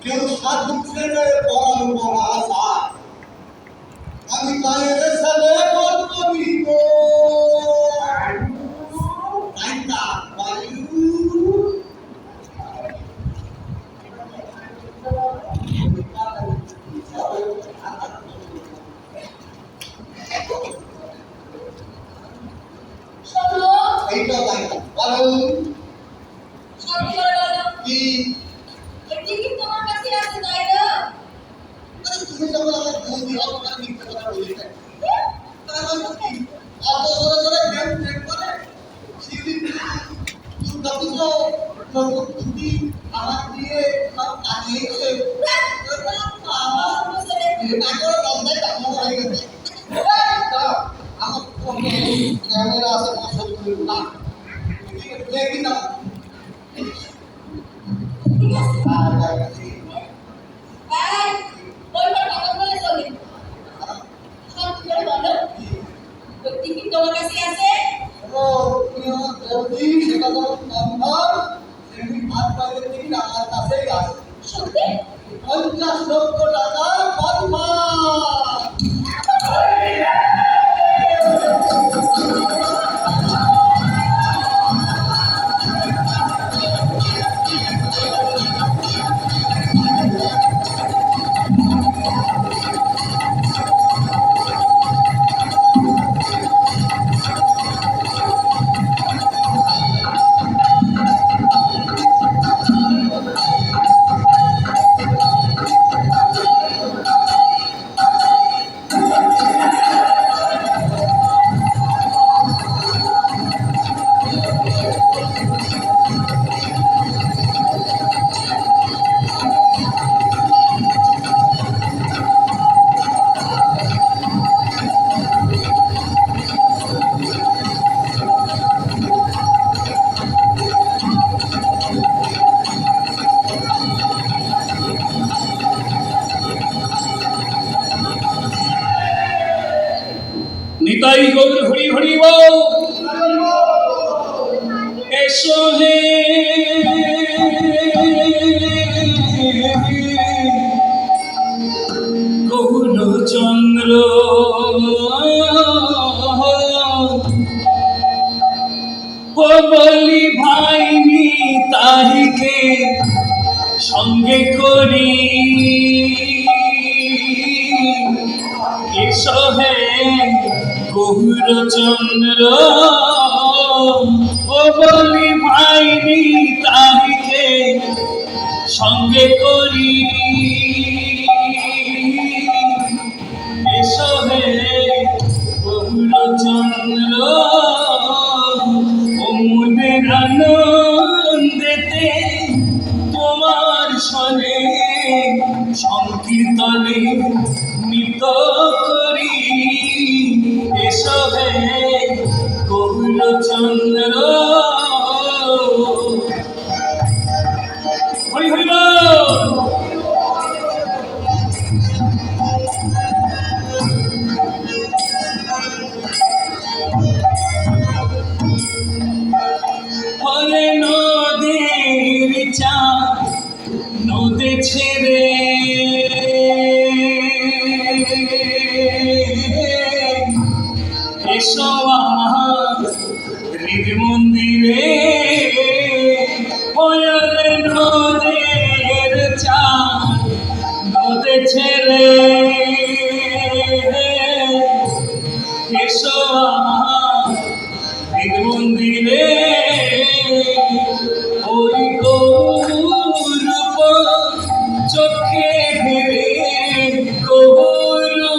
কেউ সাধু ছেড়ে পড়ানো আশা আমি গায়ের সালে গল্প দিব এইটা বলো কি তোমার কাছে আছে তাই না? তুমি যখন আমার বন্ধু হও তোমার মিথ্যা কথা বলিতে অত জোরে জোরে গেম চেক করে সেদিন দুর্গা পুজো তুমি আমার দিয়ে সব কাটিয়েছে আমার ক্যামেরা আছে না দেখি না তোমার কাছে আছে সত্যি 50 লক্ষ টাকা নিতাই গৌর হরি হরি বল এসো হে গৌরচন্দ্র বলি ভাই নিতাইকে সঙ্গে করি এসো হে গৌরচন্দ্র ও বলি ভাই নিতাইকে সঙ্গে করি এসো হে গৌরচন্দ্র ও মনের আনন্দেতে তোমার সনে সংকীর্তনে নিত করি এসো হে গৌরচন্দ্র হরি হরি বল হরে নদের চা নদে ছেড়ে এসো আমার হৃদ মন্দিরে হরে নদের চা নদে ছেড়ে এসো আমার হৃদ মন্দিরে ওই গৌরূপ চোখে হেরে কবুলু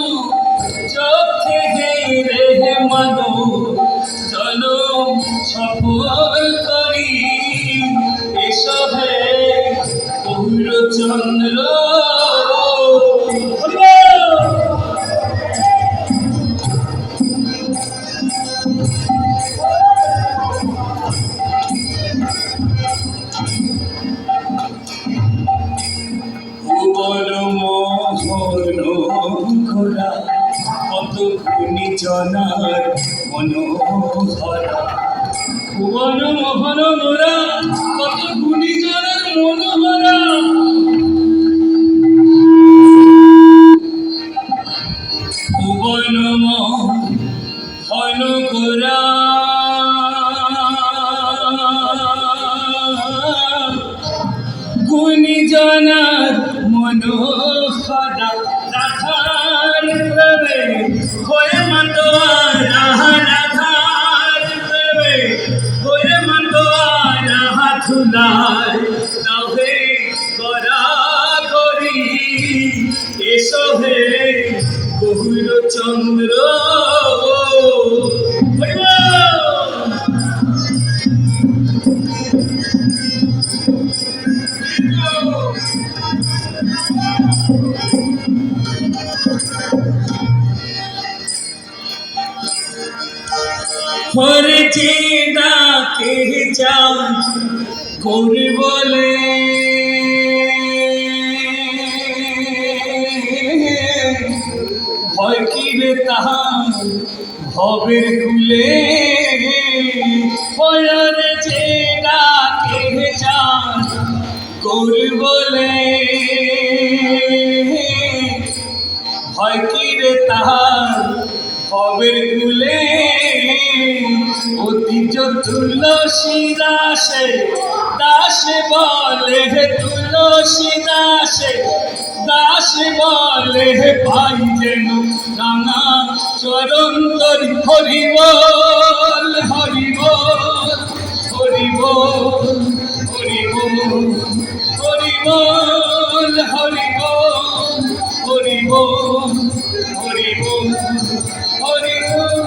চোখে হেরে মানো জনম সফল করি এসবে পৌরচন্দ্র ভুবন মোহন ঘোরা কত গুণীজনার মনোহরা ভুবন মোহন ঘোরা কত গুণীজনার মনোহরা ভুবন মোহন ঘোরা গুণীজনার মনোহরা রাধার প্রেমে হয়ে মাতোয়ারা রাধার প্রেমে হয়ে মাতোয়ারা ধুলায় নহে করা করি এসো হে গৌরচন্দ্র হরে যে ডাকে যান গৌরী বলে ভয় কি রে তাহার ভবের কুলে হরে যে ডাকে যান গৌরী বলে ভয় কি রে তাহার ভবের কুলে অতিজ তুলসী দাসে দাসে বলে হে তুলসী দাসে দাসে বলে হে পাই যেন রাঙা চরণ তরি হরি বল হরি বল হরি বল হরি বল হরি বল হরি বল হরি বল হরি বল হরি বল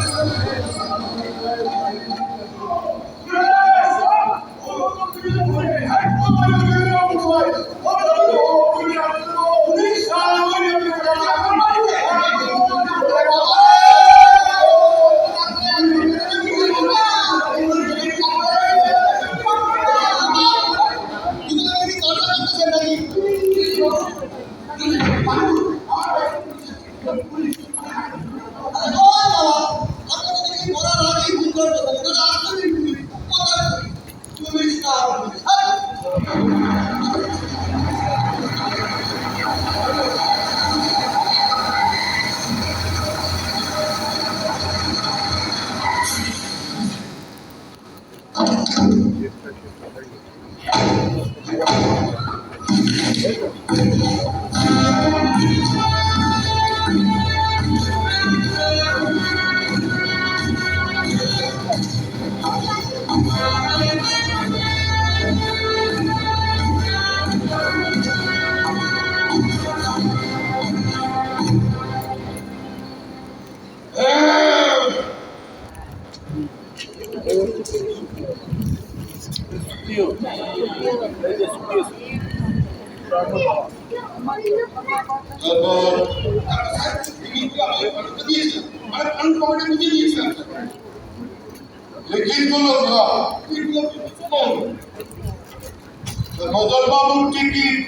মদন বাবুর টিকিট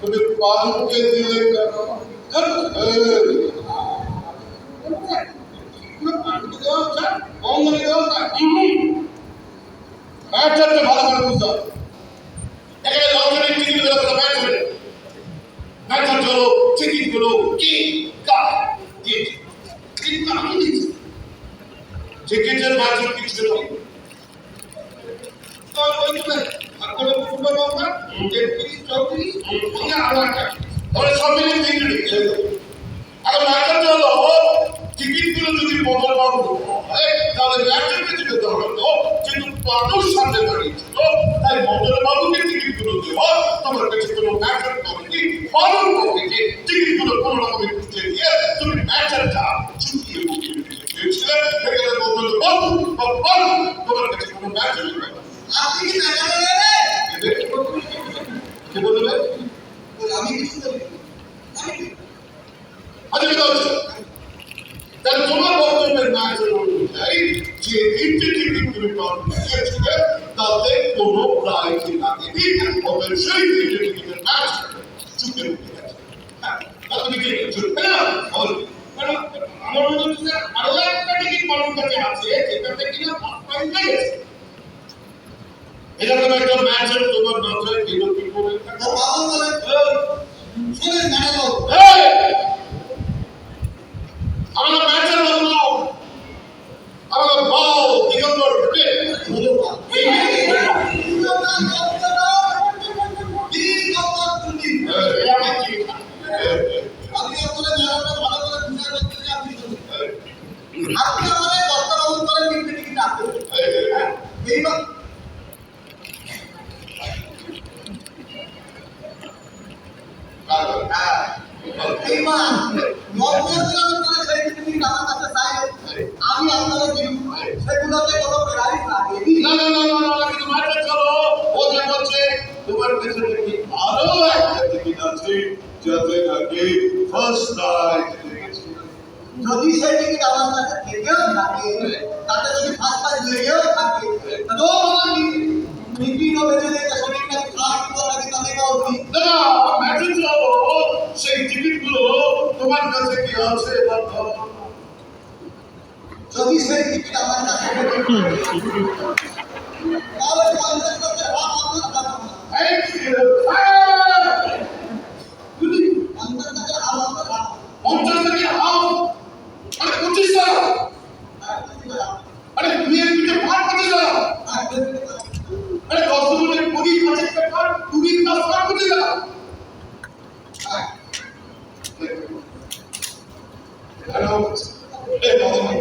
তুমি পালকে দিলে ম্যাটারটা ভালো করে বুঝতে হবে। এখানে লটারির টিকিট ম্যাটার হলো টিকিট গুলো কি টিকিটের ম্যাটার কি ছিল? টিকিটগুলো যদি বদল বাবু তাহলে ম্যাটারকে যেতে হতো, কিন্তু মানুষ সামনে দাঁড়িয়েছিল, তাই বদল বাবুকে টিকিটগুলো দেওয়া তোমার কাছে কোনো ম্যাটার করেনি। ফলন থেকে টিকিটগুলো কোনো রকমের খুঁজে দিয়ে তুমি ম্যাচটা চুকিয়ে বুকিয়ে দিতে চেয়েছিলে এখানে বলতে তোমার কাছে কোনো ম্যাচ নেই আপনি কি ম্যানেজার কে বলবে আমি কিছু বলি আমি আচ্ছা কি হচ্ছে তাহলে তোমার বক্তব্যের ম্যাচের অনুযায়ী যে তিনটে টিকিট তুমি পালন দিয়েছিলে তাতে কোনো প্রাইজ লাগেনি অবশ্যই তিনটে টিকিটের ম্যাচ চুকে উঠে গেছে হ্যাঁ তুমি কি চলবে না আমার মনে হচ্ছে আরো একটা টিকিট পালন কাছে আছে যেটাতে কিনা ফার্স্ট প্রাইজ পেয়েছে এরকম একটা ম্যাচের তোমার মাথায় দিল কি করে বাবা বলে শুনে ম্যানেজার আমরা ম্যাচের বলবো আমরা বল দিগন্তর ঢুকে আপনি আমাদের দরকার অনুসারে তিনটে টিকিট আছে এইবার এইবার নবজাতকের করে সেই টিকিট আমার কাছে চাই আমি আপনাদের দিন সেগুলোতে কোনো প্রাইজ লাগেনি না কিন্তু মাঠে চলো ও যে বলছে তোমার পেছনে কি আরো একটা টিকিট আছে যাতে নাকি ফার্স্ট প্রাইজ লেগেছে যদি সেই টিকিট আমার কাছে থেকেও থাকে তাতে যদি ফার্স্ট প্রাইজ লেগেও থাকে তো আমার মিটিং হবে যে শরীরটা খারাপ লাগে তাদের কাউকে না ম্যাচে চলো সেই টিকিটগুলো তোমার কাছে কি আছে বলো যদি সেই টিকিট আমার কাছে থাকে তাহলে 50 টাকা আপনার টাকা থ্যাংক ইউ 50 টাকা আমার টাকা 50 টাকা হাও আরে 25 টাকা আরে তুমি এর পিঠে ভাগ করতে যাও আরে কতগুলো পুরি 50 টাকা তুমি 10 টাকা করতে যাও হ্যালো এই বাবা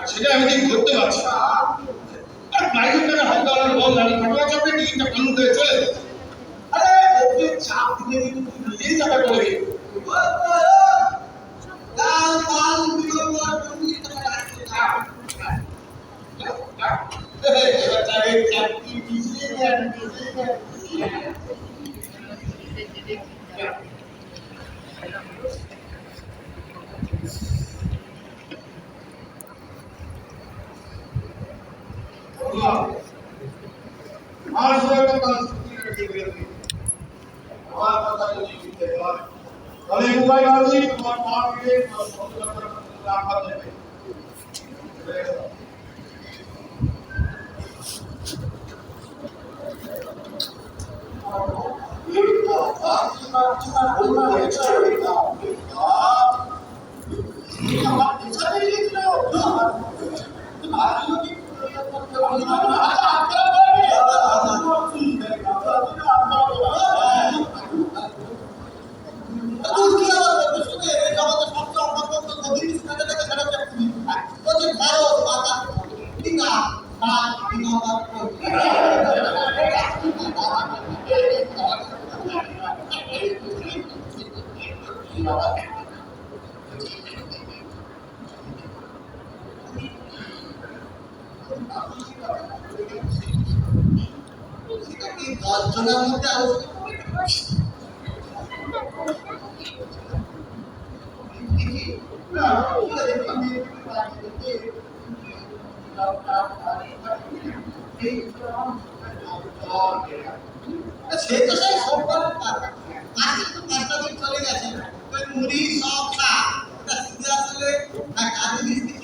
সেটা আমি ঠিক ধরতে পারছি আর প্রাইভেট টাকা হাত দেওয়ার বললাম ঘটনা চক্রে টিকিটটা কানুন হয়ে চলে আরে ওকে চাপ দিলে কিন্তু নিজেই টাকা করে জনের মধ্যে সে তো সেই সম্পর্ক আজকে তো 5টা দিন চলে গেছে ওই মুড়ি সব খা সিদ্ধি আসলে কাজে মিস্ত্রি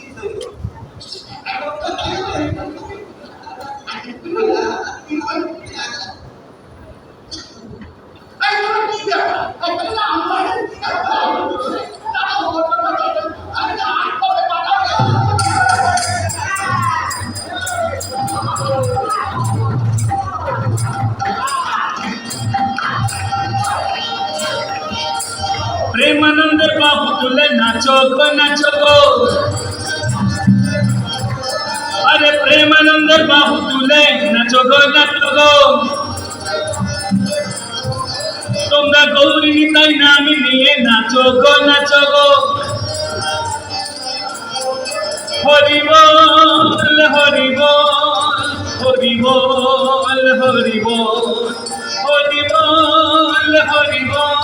ঠিক হয়ে প্রেমানন্দের বাবু তুলে নাচো গো নাচো গো, আরে প্রেমানন্দের বাবু তুলে নাচো গো নাচো গো, তোমরা গৌরী নিতাই নাম নিয়ে নাচো গো নাচো গো, হরি বল হরি বল হরি বল হরি বল হরি বল হরি বল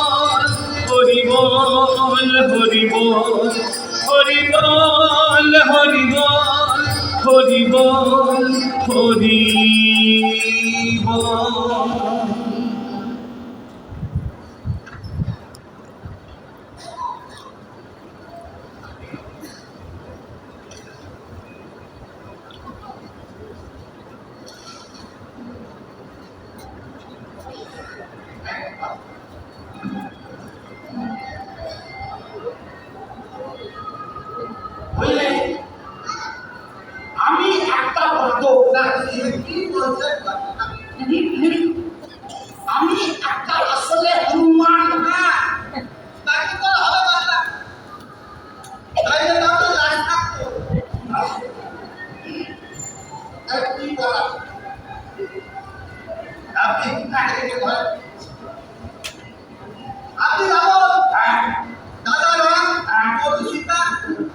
হরি বল হরি বল হরি বল হরি বল হরি বল হরি বল। আমি একটা বাদক না, কি বলছেন আমি একটা আসলে হনুমান না। তাকে তো হবে বাবা তাইলে নাম তো লাশ থাকতো কি বলা আপনি কাকে বলেন আপনি রাবণ দাদা রাম প্রভু সীতা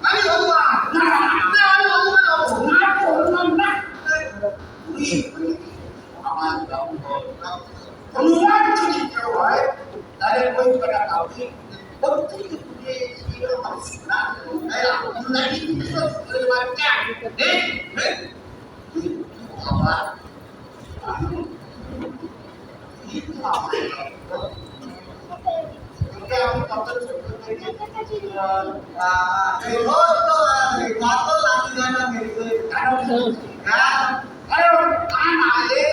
আমি হনুমান না না আমি হনুমান হব না হনুমান না, আমার হনুমান যদি কেউ হয় তাহলে ওই কটা কাউকে প্রত্যেককে দিয়ে না তাই আপনার কি বিশ্বাস করে বাচ্চা এই বাবা আমি কত ছোট থেকে এই রোজ তো কত লাগি যায় না মেরে হ্যাঁ কারণ কান আলে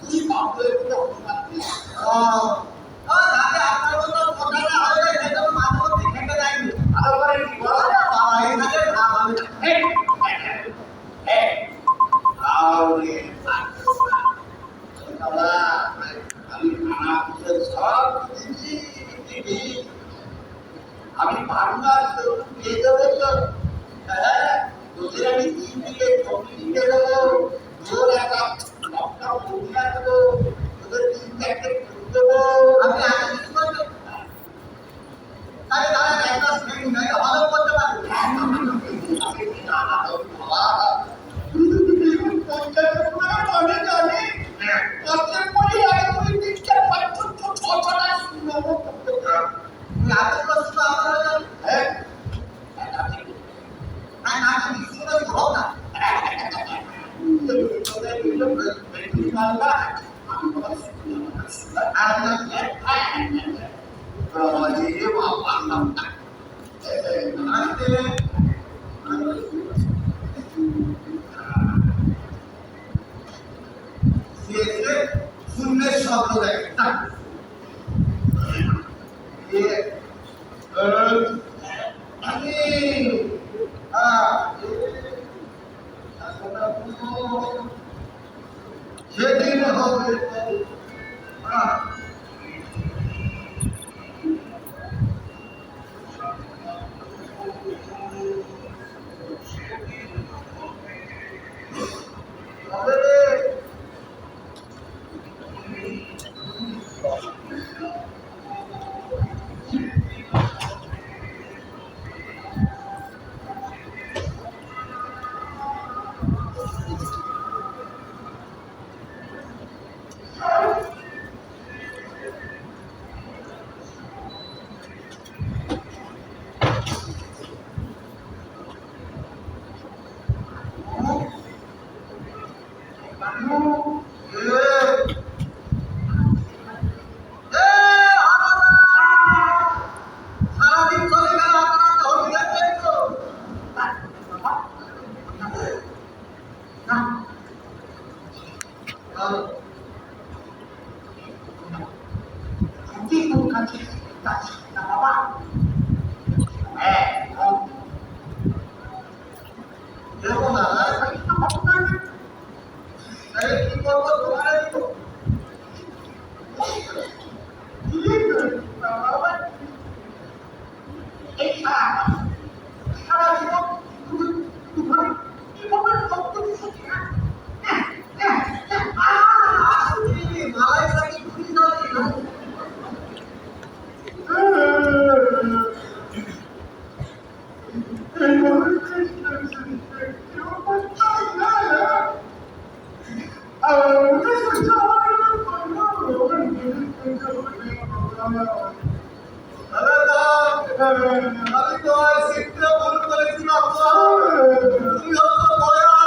তুই বাপের তো হনুমান ও ও দাদা আপনার মতো কথাটা হবে সেটা মাঝে মধ্যে খেতে যায়নি ভালো করে কি বলো বাবা এই থাকে ভাব হবে না আরে বাবা আমি খানা পুজোর সব দিদি আমি বারবার তো দিয়ে দেবো তো হ্যাঁ তোদের আমি 3 দিকে ছবি দিয়ে দেবো তোর একটা লকটা বইয়া দেবো তোদের 3-4টে দেবো আপনি আগে কিছু করবেন তাহলে দাদা একটা স্ক্রিন নাই ভালো করতে পারবেন আমি জানা বাবা পঞ্চায়েত অনেক না না শুনে ধরো না শূন্য শব্দ একটা সেদিন হবে সারাদিন চলে গেল আপনার ধর্মীয় দায়িত্ব বাবা দেবো না কি করবো তোমার আমি তো শিখতে ভুল করেছিলাম তুমি হয়তো পরে আর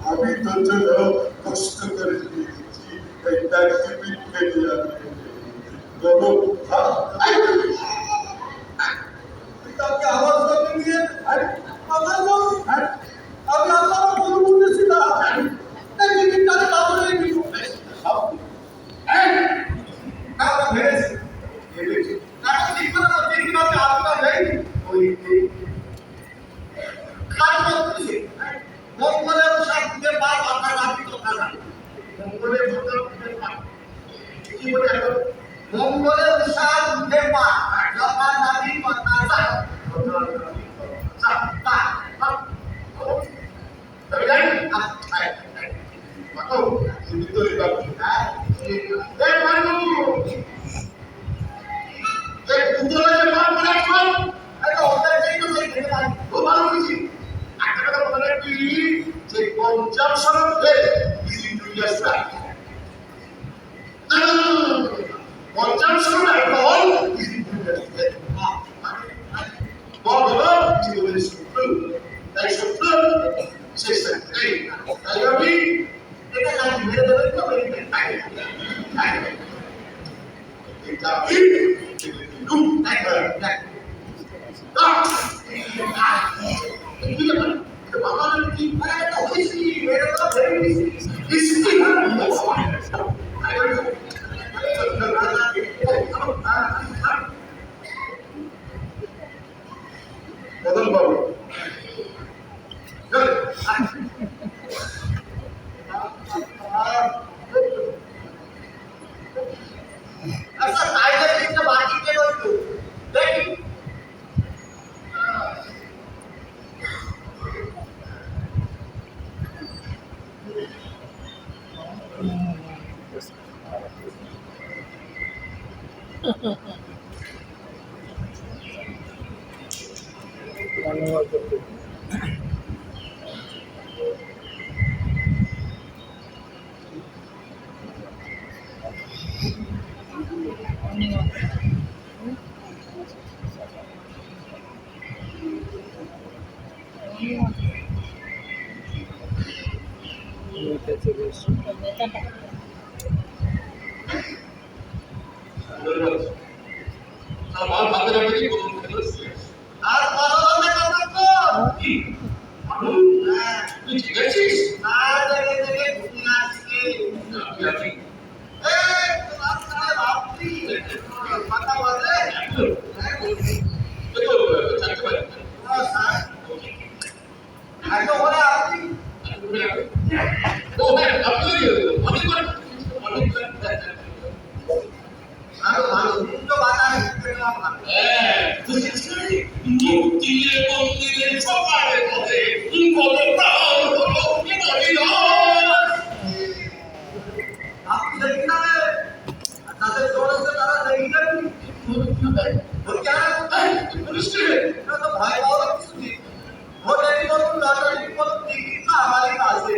আমি তো চলো কষ্ট করে দিয়েছি এই ট্যাক্সি বিল কেটে যাবে বলো তাকে আওয়াজ করতে গিয়ে আমার আমি আপনার ভুল বুঝতেছি না এই টিকিটটাকে তাড়াতাড়ি দিন টাকা ভেড়েছি টাকা ঠিক করে না ঠিক করে আপনার নেই ওই মঙ্গলে উষা উঠে মা যথা নারী কথা যা মদন বাবু আচ্ছা টাইগার দিকটা বাকি কে বলতো দেখি আমার ভাতের আমি প্রথম খেলো আর ভালো হবে কত কি তুই ঠিক আছিস আর দেখে দেখে ঘুমিয়ে আসছে আমি এই তোমার সাথে ভাবছি কথা বলে থাকতে পারি আগে ওরা আপনি ও হ্যাঁ আপনি অনেক অনেক আরো ভালো দুটো বাজার পেলাম না মূর্তিয়ে মন্দিরে সকালে পথে কত প্রাণ হলো আপনি দেখি না তাদের দৌড়েছে তারা দেখি না তো ভয় পাওয়ার কিছু নেই ভোটারি বলুন লটারি বলুন টিকিট আমারই কাছে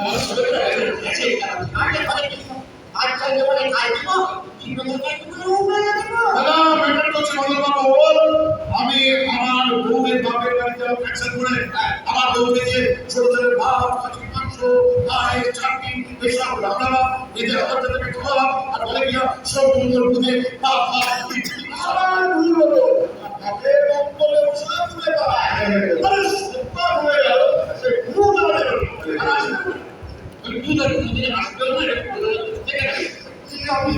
আমার শরীরে আছে আগে ঘরে কিছু আচ্ছা বলে খাই দিব কিন্তু দাদা ম্যাটার হচ্ছে বাবু আমি আমার বউয়ের বাপের বাড়িতে অ্যাকশন করে আমার বউকে যে ছোট ছোট ভাত খাসি মাংস ডাল চাটনি এসব রান্না এদের হাতে থেকে খাওয়া আর বলে গিয়া সব সুন্দর বুঝে পাপ পাপ আমার ভুল হলো আপনাদের বলে সব ভুলে পায় আরে সব হয়ে গেল সে ভুল হয়ে গেল আমি ভুল হয়ে গেল আসলে দেখে না কি আমি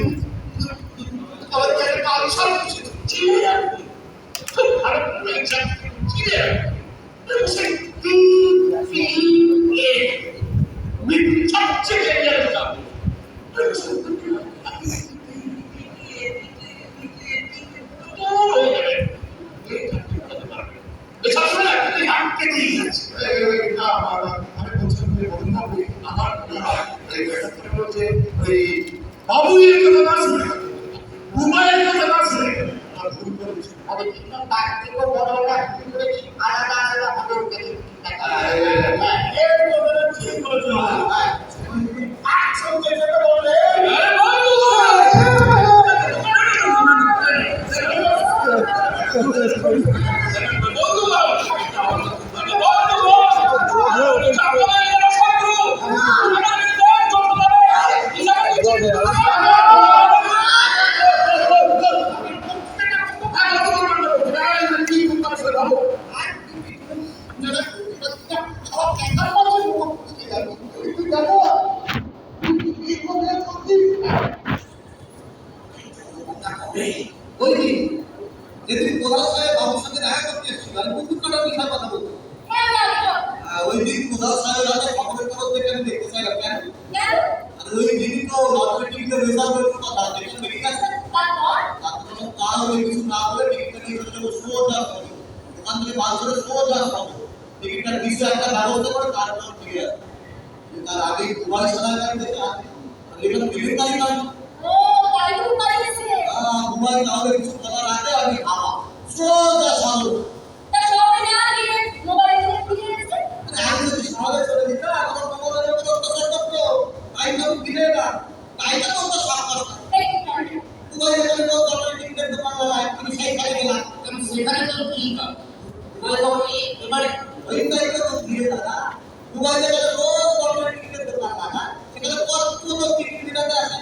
আমার কাছে কাল সব কিছু চিনে যাবে আর একটা চিনে সে সবচেয়ে কেরিয়ার দাম বাবুয়ের কথা না শুনে ঘুমায়ের কথা না শুনে আর ভুল করেছি আমি কিন্তু তার থেকে বড় একটা ভুল করেছি আলাদা আলাদা ভাবে ওকে এর কথা ঠিক বলেছো একসঙ্গে যেটা বললে বলছি যেদিন কোথাও সাহেব বাবুর সাথে দেখা করতে এসেছিল আমি কুকুর কাটার বিষয়ে কথা বলবো হ্যাঁ ডাক্তার ওই দিন কোথাও সাহেব রাতে খবরের কাগজ থেকে আমি দেখতে চাইলাম কেন কেন আর ওই দিনই তো লটারি টিকিটের রেজাল্টের কথা দেখে বেরিয়ে গেছে তারপর তারপর কাল ওই কিছু না বলে টিকিটটা নিয়ে চলে যাবো সোজা হবে ওখান থেকে বাস ধরে সোজা হবে টিকিটটার বিষয়ে একটা ব্যবস্থা করে তারপর ফিরে আসবে তার আগে দুবাই সাদা গাড়ি দেখে আসবে এখানে বিভিন্ন তারিখ আছে ও তাই তো পাইছে দুবাই তাহলে কিছু করার আগে আমি হাওয়া সোজা সামনে তা সবাই না গিয়ে মোবাইল থেকে খুঁজে এনেছে আমি যদি সমাজে চলে দিতে আমার মোবাইলের উপর অত্যাচার করতো তাই তো দিলে না তাই তো অত সরকার এই কারণে দুবাই গেলে তো লটারি টিকিটের দোকান আমি সেই খাই গেলাম তুমি সেখানে তো কি ওই এবারে ওই তাই তো দিয়ে দাদা দুবাই গেলে রোজ লটারি টিকিটের দোকান না সেখানে কত টিকিট দিতে আসে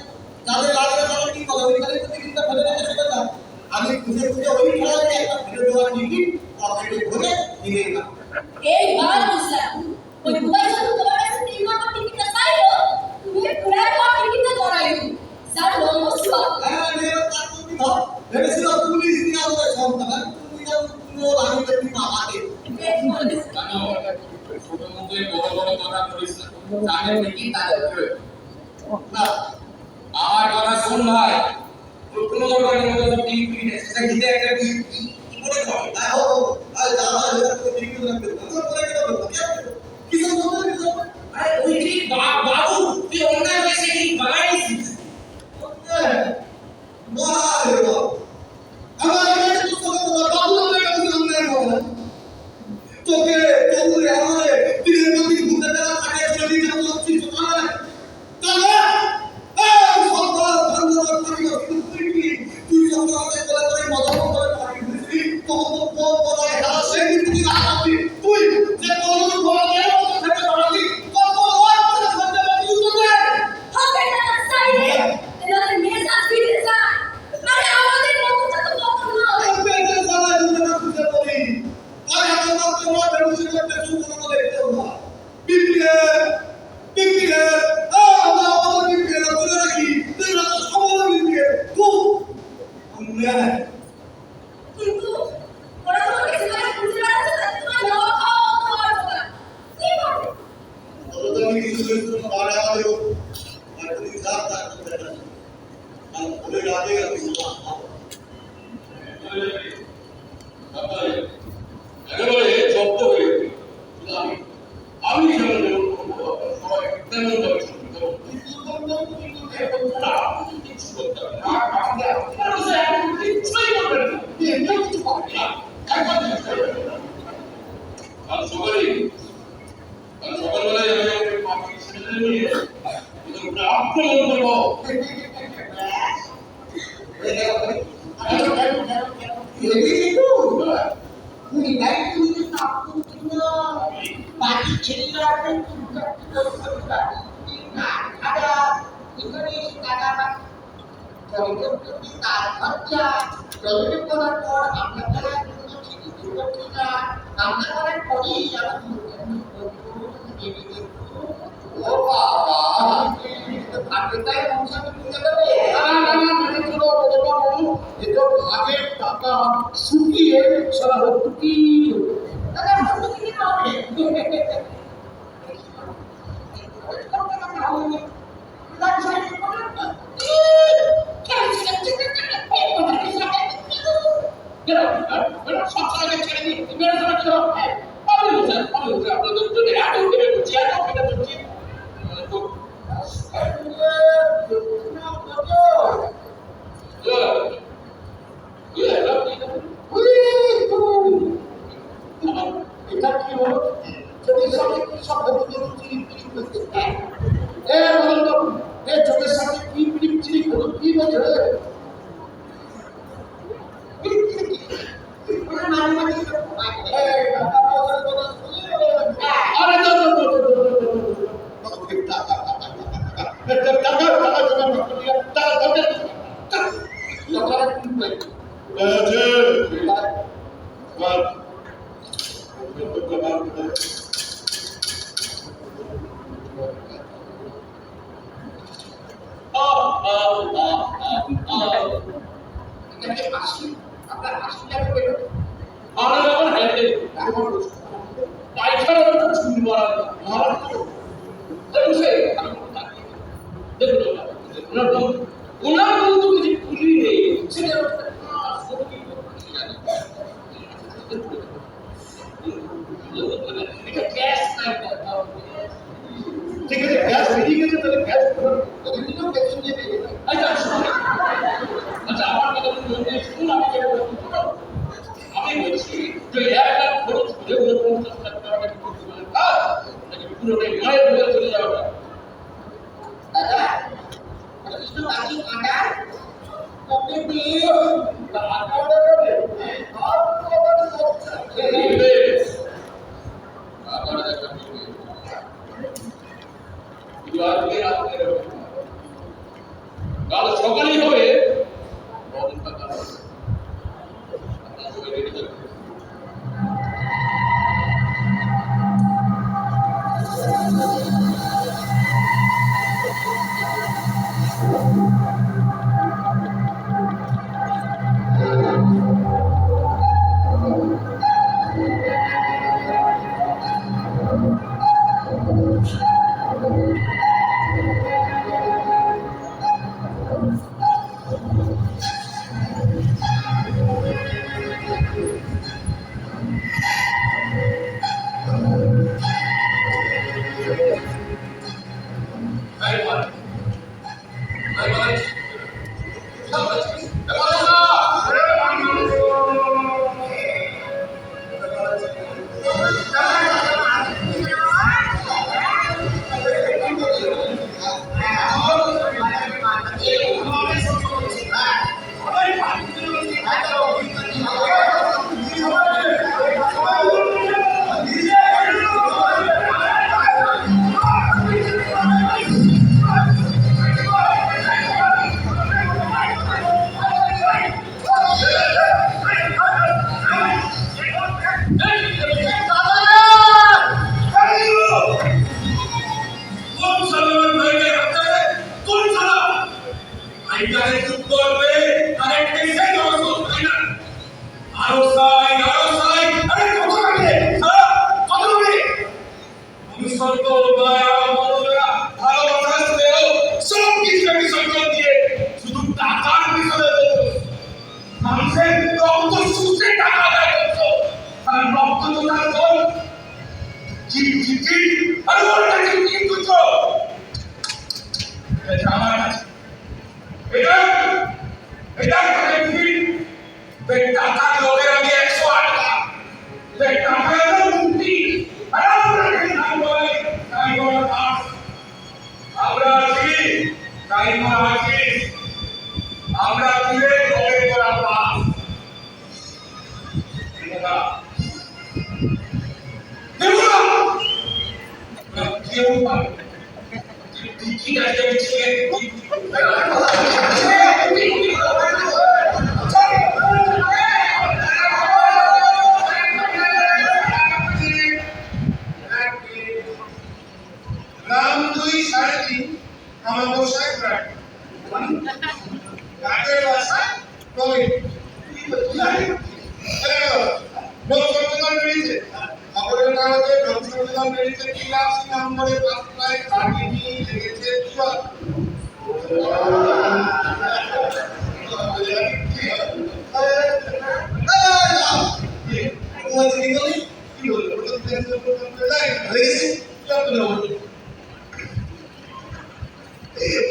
যাদের লাগে তারা কি করে ওইখানে তো টিকিটটা ফেলে রেখে চলে যায় আমি খুঁজে খুঁজে ওই খেলায় একটা ফেলে দেওয়ার টিকিট পকেটে ভরে নিয়ে গেলাম এই বার বুঝলাম ওই মোবাইল যখন তোমার কাছে 3 নম্বর টিকিটটা চাইলো তুমি পুরা টিকিটটা ধরাইলো যার নম্বর ছিল হ্যাঁ মেয়ের তার তুমি ধর ভেবেছিল পুলিশ দিয়ে আমাদের সন্তান তুমি যাও পুরো লাগিয়ে তুমি মামাকে ছোট মুখে বড় বড় কথা বলিস না জানেন কি তার না আমার কথা শুন ভাই কোনো দরকারের মতো তো টিভি কিনে সেটা দিতে একটা কি করে দাও দেখো আজ আমার এটা তো টিকিট লাগবে তো করে কেন বলবো কিছু বলতে কিছু আরে ওই কি বাবু তুই অন্যায় হয়েছে কি বাগাইছিস বারে বাবা আমার কাছে তো সব বাবু আমার কাছে সামনে বলা তোকে তোকে আমারে দিনের পর দিন ঘুরতে দেওয়া থাকে চলি যাবো তুই তো আমার তাহলে এই সরকার ধর্মর করি তুই যখন আমাদের বলে করে মদন করে পারি তুই তখন তো বলা এটা সে কিন্তু না আপনি তুই যে বলুন বলা যায় তো থেকে বলি কত ওয়ার করে সাথে বলি তুই হবে না চাইলে এনাদের মেজা ফিরে যায় আরে আমাদের মতটা তো কত না পেটের জ্বালায় দুটো খুঁজে পড়ি আর আমার মাত্র আমার বেরোচ্ছে একটা সুন্দর করে দেখতে হবে বিপিএ আমরা আমাদের বিপিএ করে রাখি তুই না সবার বিপিএ তুই আমরা কিন্তু ওরা তো কিছু করে খুঁজে বেড়াচ্ছে তাই তোমার নাও খাওয়া খাওয়ার কথা কি করে আমি কিছু কিছু বাড়া দেব আর তুমি যা তা করতে না আর বলে রাতে আমি একেবারে জব্দ হয়ে আমি যেমন সবাই তেমন ভাবে সকালবেলায় আমি নিয়ে তোমরা আক্রমণ করবো। বাকি ছেলেরা তার খরচা জমিনে করার পর আমরা তারা রান্না করার পরেই ও বাবা ভাগ্যটাই সংসার তুলে দেবে আগের টাকা শুকিয়ে সারা হত্যি দাদা ভালো কি হবে এটা কি হলো চোখের সামনে সব ভদ্রলোক চিনি করতে এ ভদ্রলোক এ চোখের সামনে কি পিড়ি চিনি হলো কি বলছে আরে আপনার হাসি লাগবে ঠিক আছে গ্যাস বেরিয়ে গেছে তাহলে গ্যাস আমি বলছি যে 1 লাখ খরচ করে 49 লাখ টাকা পুরোটাই মায়ের বলে চলে যাবে। দাদা কিছু বাকি আটা কবে দিয়ে কাল সকালেই হবে। তাই মনে আছিস আমরা তুলে কবে করা পাস কেউ পাবে ঠিক আছে রাম 2 3.5 আমার বসায় প্রায় কাজের বাসা কবে কি বলছিস লোকসংখ্যা বেড়েছে খবরের কাগজে লোকসংখ্যা বেড়েছে ক্লাস নম্বরে পাঁচটায় গাড়ি নিয়ে লেগেছে চল কি বলবো লেগেছে চল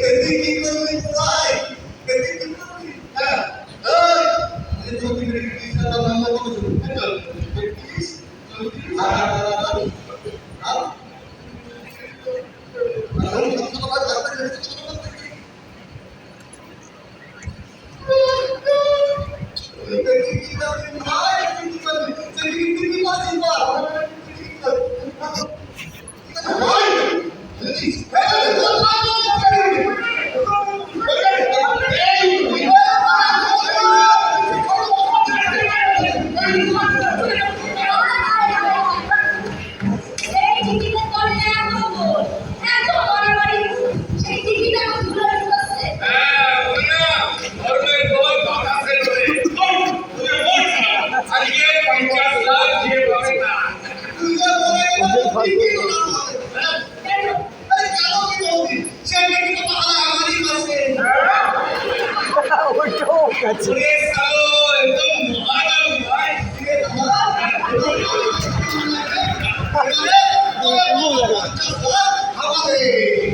পেন্টিং কি করবি ভাই পেন্টিং কি করবি হ্যাঁ এই তো তুমি রিকশা নাম্বার কত এই টিকিটে করে এত বাড়াবাড়ি সেই টিকিট এখন ধরে রেখেছে হ্যাঁ ওনা ধর্মের দল বাতাসে ধরে ওরে মোট আজকে 50 লাখ দিয়ে পাবে না ওরে সালো একদম মহান ভাই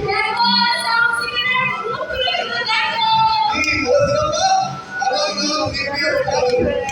দেখো সাউন্ডের গ্রুপ খুলে দেখো কি বলছো? আবার